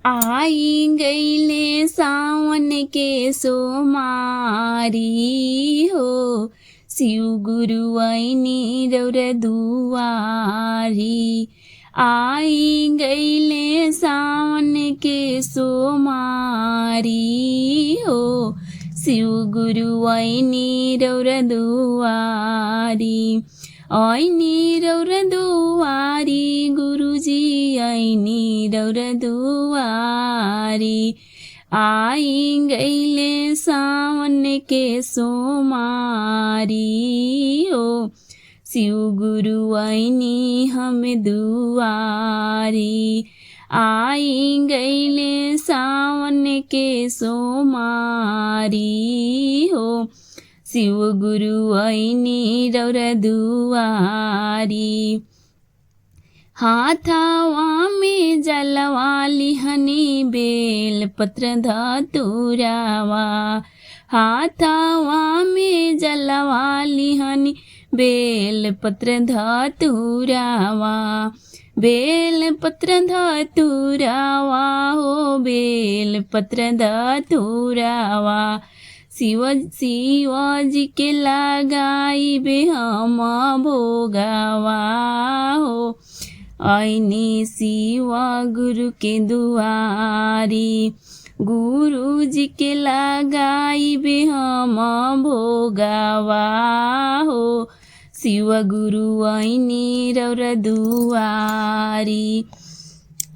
आई गईले सावन के सोमारी हो, शिव गुरु ऐनी रौरा दुआरी। आई गईले सावन के सोमारी हो, शिव गुरु ऐनी रौरा दुआरी। ऐनी रौरा दुआरी गुरुजी ऐनी रौरा दुआरी। आई गईले सावन के सोमारी हो, शिव गुरु ऐनी हमें दुआरी। आई गईले सावन के सोमारी हो, शिव गुरु ऐनी रौरा दुआरी। हाथावा में जलवा लिहनी बेल पत्र धतुरावा। हाथावा में जलवा लिहनी बेल पत्र धतुरावा। बेल पत्र धतुरावा हो, बेल पत्र धतुरावा। शिवजी के लगाई बे हम भोगावा हो। ऐनी शिव गुरु के दुआरी, गुरु जी के लगाई बे हम भोगावा हो। शिव गुरु ऐनी रौरा दुआरी।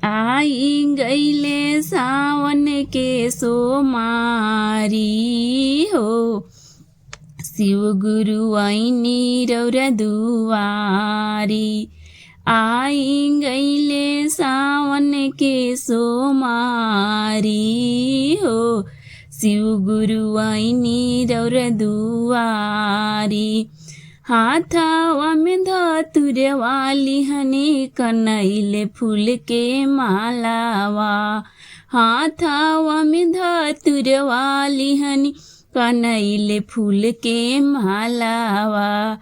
आई गईले सावन के सोमारी हो, शिव गुरु ऐनी रौरा दुआरी। आई गईले सावन के सोमारी हो, शिव गुरु ऐनी रौरा दुआरी। हाथावा में धतुरवा लिहनी कनैले फूल के मालावा। हाथावा में धतुरवा लिहनी कनैले फूल के मालावा।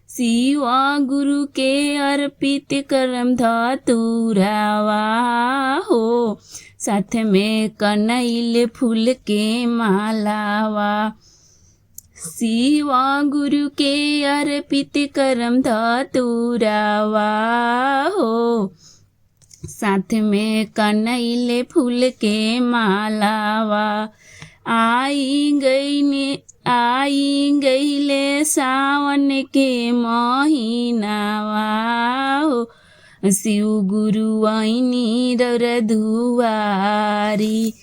शिव गुरु के अर्पित करम धतुरावा हो, साथ में कनैले फूल के मालावा। शिव गुरु के अर्पित करम धतुरावा हो, साथ में कनैले फूल के मालावा। आई गईले सावन के महीनावा हो, शिव गुरु ऐनी रौरा दुआरी।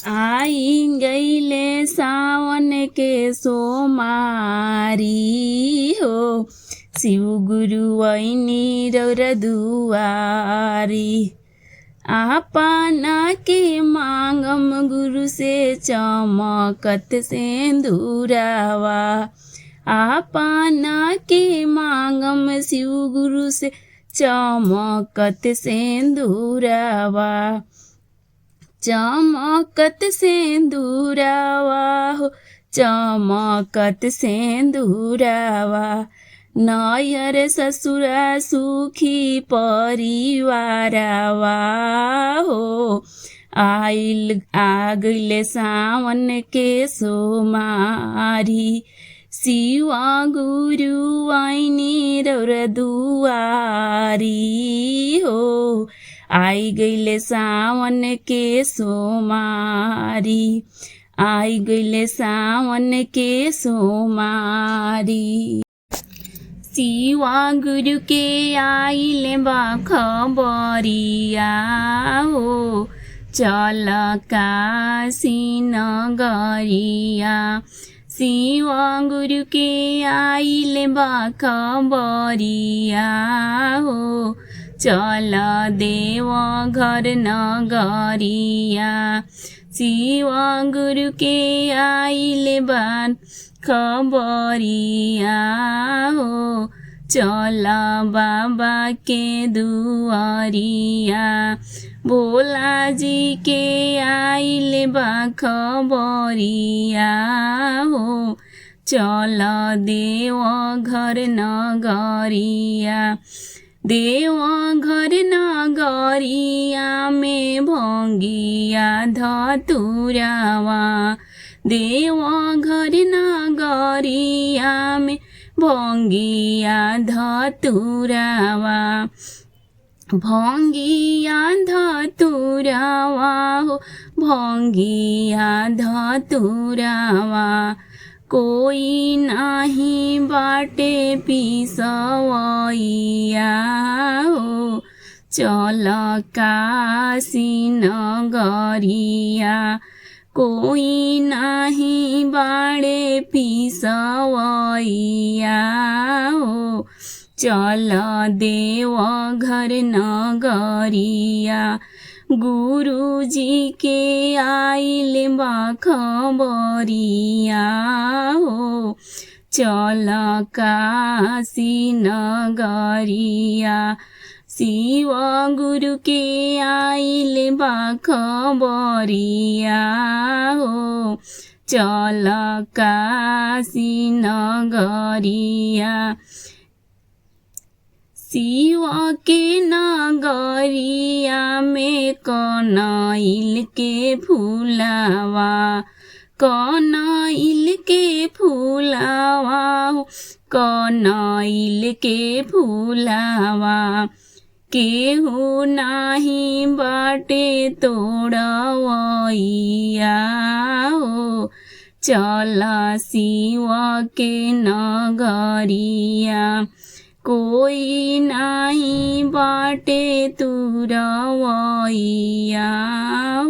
आई गईले सावन के सोमारी हो, शिव गुरु ऐनी रौरा दुआरी। आपना के मांगम गुरु से चमकत सिंदूरावा। आपना के मांगम शिव गुरु से चमकत सिंदूरावा। चमकत सिंदूरावा हो, चमकत सिंदूरावा। नैहर ससुरा सुखी परिवारवा हो, आगले सावन के सोमारी। शिव गुरु ऐनी रौरा दुआरी हो, आई गईले सावन के सोमारी। आई गईले सावन के सोमारी। शिव गुरु के आइले बा खबरिया हो, चल काशी नगरिया। शिव गुरु के आइले बा खबरिया हो, चल देव घर नगरिया। शिव गुरु के आइले बा खबरिया हो, चल बाबा के दुआरिया। भोला जी के आइले बा खबरिया हो, चल देव घर नगरिया। देवघर नगरिया में भंगिया धतुरावा देवघर नगरिया में भंगिया धतुरावा भंगिया धतुरावा हो भंगिया धतुरावा कोई नाही बाटे पिसवैया हो चल काशी नगरिया कोई नाही बाड़े पिसवैया हो चल देवघर नगरिया गुरुजी के आइल खबरिया हो चल काशी नगरिया शिव गुरु के आइल खबरिया हो चल काशी नगरिया शिव के नगरिया में कनैल के फूलावा कनैल के फूलावा कनैल के फूलावा केहू नाही बाटे तोड़वैया हो चल शिव के नगरिया कोई नाही बाटे तुरवैया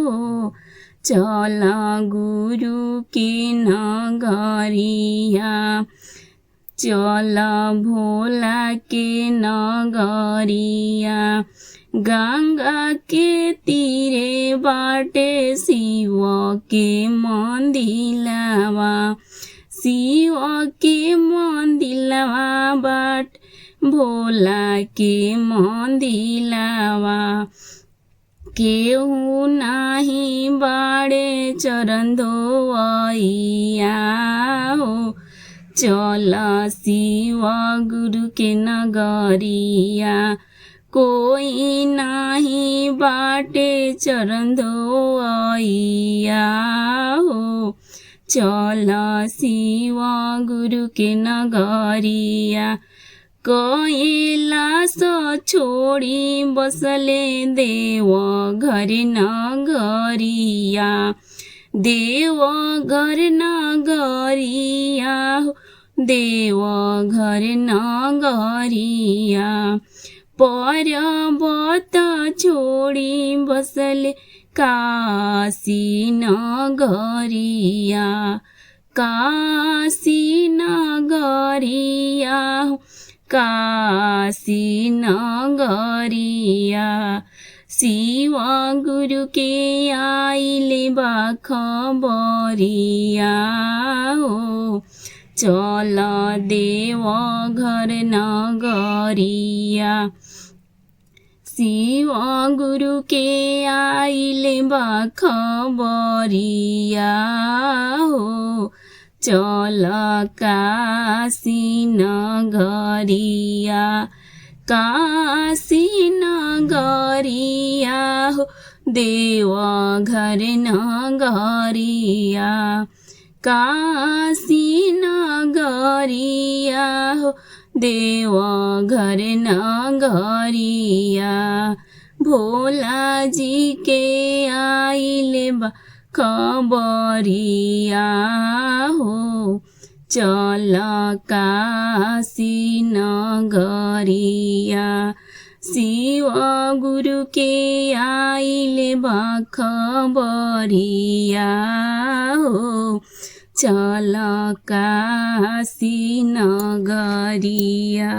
हो चल गुरु के नगरिया चल भोला के नगरिया गंगा के तीरे बाटे शिव के मंदिलवा शिव के मंदिलवा बाट भोला के मंदिलवा केहू नाही बाड़े चरण धोवैया हो चल शिव गुरु के नगरिया कोई नाही बाटे चरण धोवैया हो चल शिव गुरु के नगरिया कैलाश छोड़ी बसले देवघर नगरिया देवघर नगरिया देवघर नगरिया पर्वत छोड़ी बसले काशी नगरिया काशी नगरिया काशी नगरिया शिव गुरु के आइले खबरिया हो चल देवघर नगरिया शिव गुरु के आइले खबरिया हो चल काशी नगरिया काशी नगरिया हो देवघर नगरिया काशी नगरिया हो देवघर नगरिया भोला जी के आइले खबरिया हो चल काशी नगरिया शिव गुरु के आइले खबरिया हो चल काशी नगरिया।